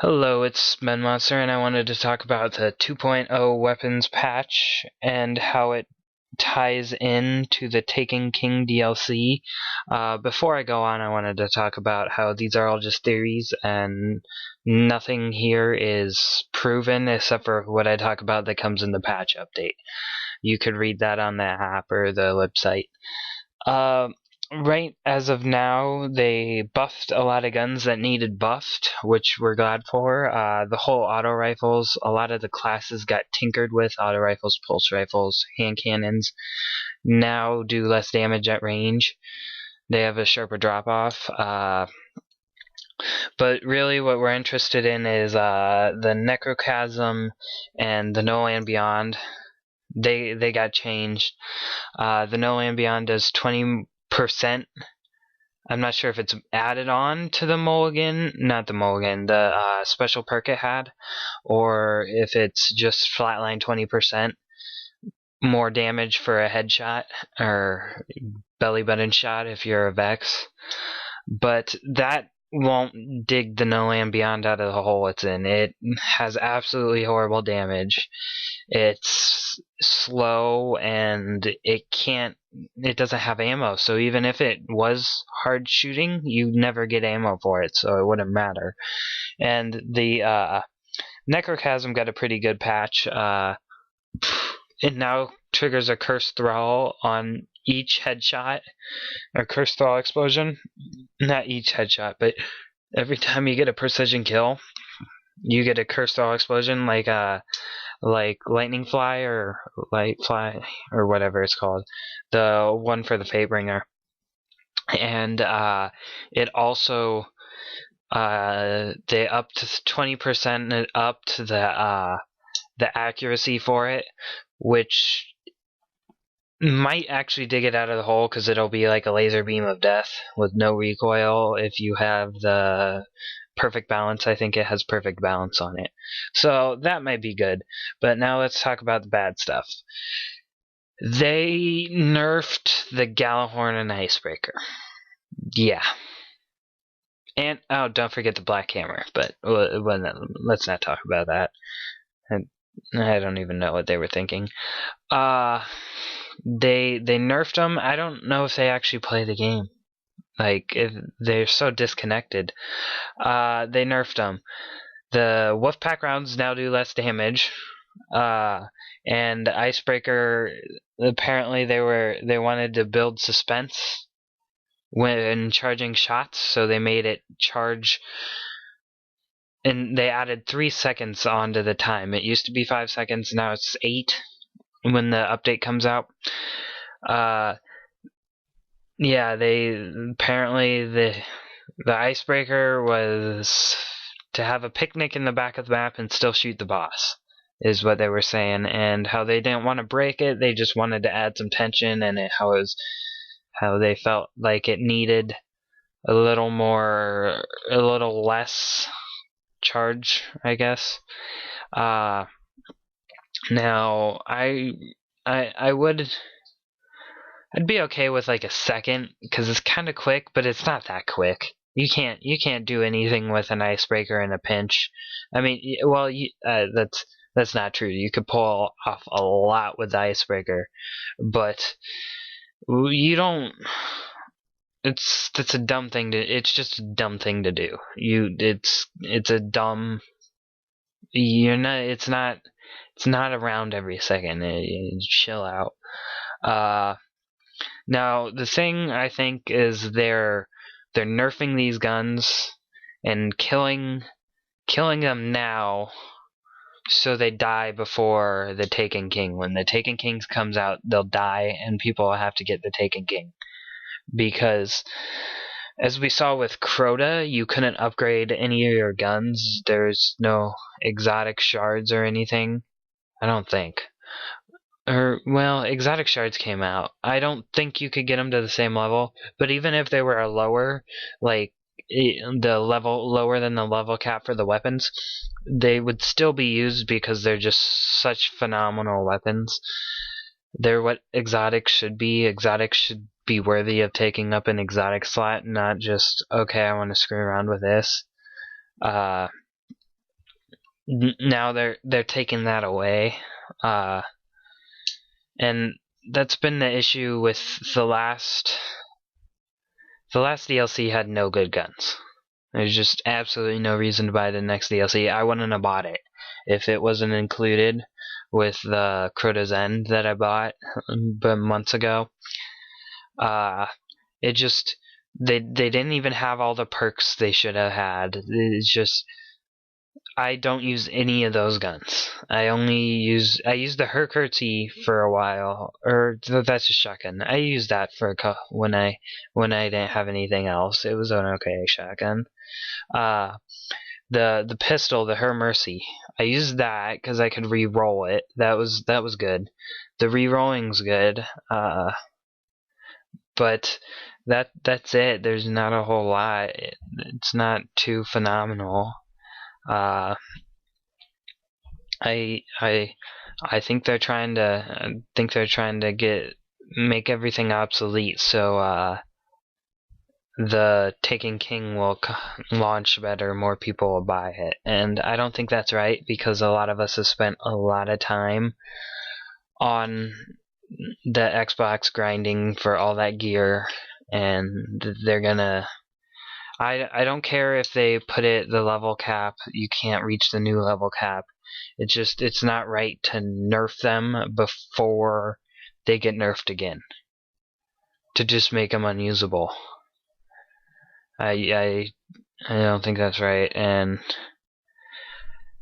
Hello, it's Monster, and I wanted to talk about the 2.0 weapons patch and how it ties in to the Taken King DLC. Before I go on, I wanted to talk about how these are all just theories and nothing here is proven except for what I talk about that comes in the patch update. You could read that on the app or the website. Right as of now, they buffed a lot of guns that needed buffed, which we're glad for. The whole auto rifles, a lot of the classes got tinkered with. Auto rifles, pulse rifles, hand cannons now do less damage at range. They have a sharper drop off. But really what we're interested in is the necro chasm and the noland beyond. They got changed. The noland beyond does 20%. I'm not sure if it's added on to the mulligan, not the mulligan, the special perk it had, or if it's just flatline 20% more damage for a headshot or belly button shot if you're a Vex. But that won't dig the No Land Beyond out of the hole it's in. It has absolutely horrible damage. It's slow and it doesn't have ammo, so even if it was hard shooting, you never get ammo for it, so it wouldn't matter. And the Necrochasm got a pretty good patch. It now triggers a Cursed Thrall on each headshot, or Cursed Thrall explosion. Not each headshot, but every time you get a precision kill, you get a Cursed Thrall explosion, like lightning fly or light fly or whatever it's called, the one for the Fatebringer. And it also they upped 20% up to the accuracy for it, which might actually dig it out of the hole because it'll be like a laser beam of death with no recoil if you have the perfect balance. I think it has perfect balance on it. So that might be good. But now let's talk about the bad stuff. They nerfed the jellyhorn and icebreaker. Yeah. And, oh, don't forget the black hammer, but let's not talk about that. I don't even know what they were thinking. They nerfed them. I don't know if they actually play the game. Like, if they're so disconnected. They nerfed them. The Wolfpack rounds now do less damage. And Icebreaker, apparently they wanted to build suspense when charging shots, so they made it charge, and they added 3 seconds onto the time. It used to be 5 seconds, now it's 8 when the update comes out. Yeah, they apparently the Icebreaker was to have a picnic in the back of the map and still shoot the boss, is what they were saying, and how they didn't want to break it, they just wanted to add some tension, and how they felt like it needed a little less charge, I guess. Now I'd be okay with like a second because it's kind of quick, but it's not that quick. You can't do anything with an icebreaker in a pinch. I mean, well, that's not true. You could pull off a lot with the icebreaker, but you don't. That's a dumb thing to. It's just a dumb thing to do. It's a dumb. You're not. It's not. It's not around every second. Chill out. Now the thing I think is they're nerfing these guns and killing them now, so they die before the Taken King. When the Taken King comes out, they'll die, and people will have to get the Taken King. Because, as we saw with Crota, you couldn't upgrade any of your guns. There's no exotic shards or anything. I don't think. Or, well, exotic shards came out. I don't think you could get them to the same level, but even if they were lower, like the level lower than the level cap for the weapons, they would still be used because they're just such phenomenal weapons. They're what exotics should be. Exotics should be worthy of taking up an exotic slot, not just, okay, I want to screw around with this. now they're taking that away, and that's been the issue with the last DLC had no good guns. There's just absolutely no reason to buy the next DLC. I wouldn't have bought it if it wasn't included with the Crota's End that I bought months ago. It just they didn't even have all the perks they should have had. It's just I don't use any of those guns. I use the Herkurti for a while, or that's a shotgun. I used that for when I didn't have anything else. It was an okay shotgun. The pistol, the Her Mercy, I used that because I could re-roll it. That was good. The re-rolling's good. But that's it. There's not a whole lot. It's not too phenomenal. I think they're trying to make everything obsolete, so the Taken King will launch better, more people will buy it. And I don't think that's right, because a lot of us have spent a lot of time on the Xbox grinding for all that gear, and they're gonna I don't care if they put it the level cap, you can't reach the new level cap. It's not right to nerf them before they get nerfed again, to just make them unusable. I don't think that's right, and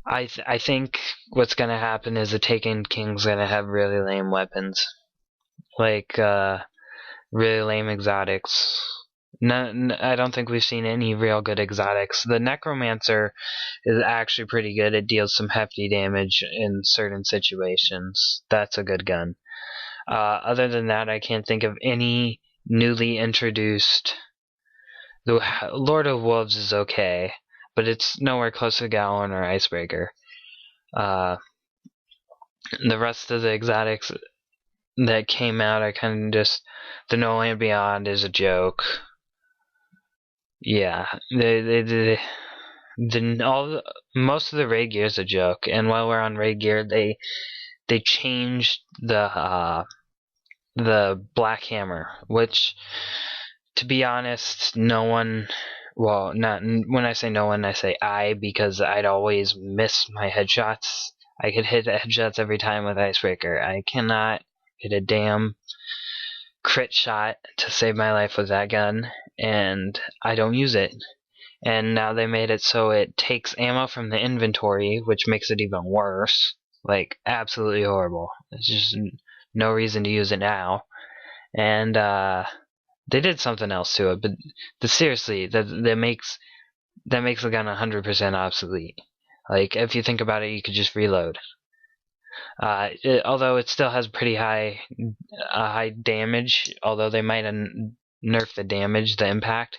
I think what's gonna happen is the Taken King's gonna have really lame weapons, like really lame exotics. No, I don't think we've seen any real good exotics. The Necromancer is actually pretty good. It deals some hefty damage in certain situations. That's a good gun. Other than that, I can't think of any newly introduced. The Lord of Wolves is okay, but it's nowhere close to Gallon or Icebreaker. The rest of the exotics that came out, I kind of just... The Noland Beyond is a joke. Yeah, most of the raid gear is a joke, and while we're on raid gear, they changed the Black Hammer, which, to be honest, no one. Well, not when I say no one, I say I, because I'd always miss my headshots. I could hit headshots every time with Icebreaker. I cannot hit a damn crit shot to save my life with that gun, and I don't use it. And now they made it so it takes ammo from the inventory, which makes it even worse. Like, absolutely horrible. There's just no reason to use it now. And they did something else to it, but seriously, that makes the gun 100% obsolete. Like, if you think about it, you could just reload. Although it still has pretty high damage, although they might nerf the damage, the impact.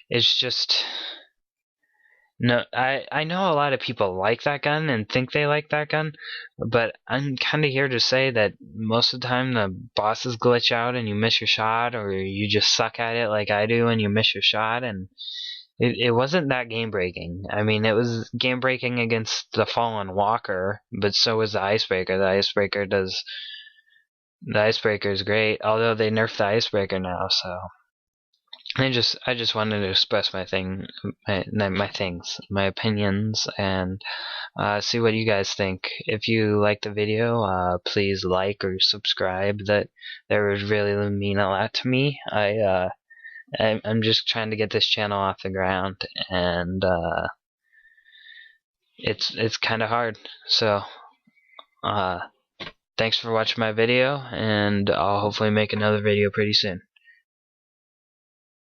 It's just... No, I know a lot of people like that gun and think they like that gun, but I'm kind of here to say that most of the time the bosses glitch out and you miss your shot, or you just suck at it like I do and you miss your shot, and it wasn't that game breaking. I mean, it was game breaking against the Fallen Walker, but so was the Icebreaker. The Icebreaker is great, although they nerfed the Icebreaker now, so I just wanted to express my things, my opinions, and see what you guys think. If you like the video, please like or subscribe. That would really mean a lot to me. I'm just trying to get this channel off the ground, and it's kind of hard. So thanks for watching my video, and I'll hopefully make another video pretty soon.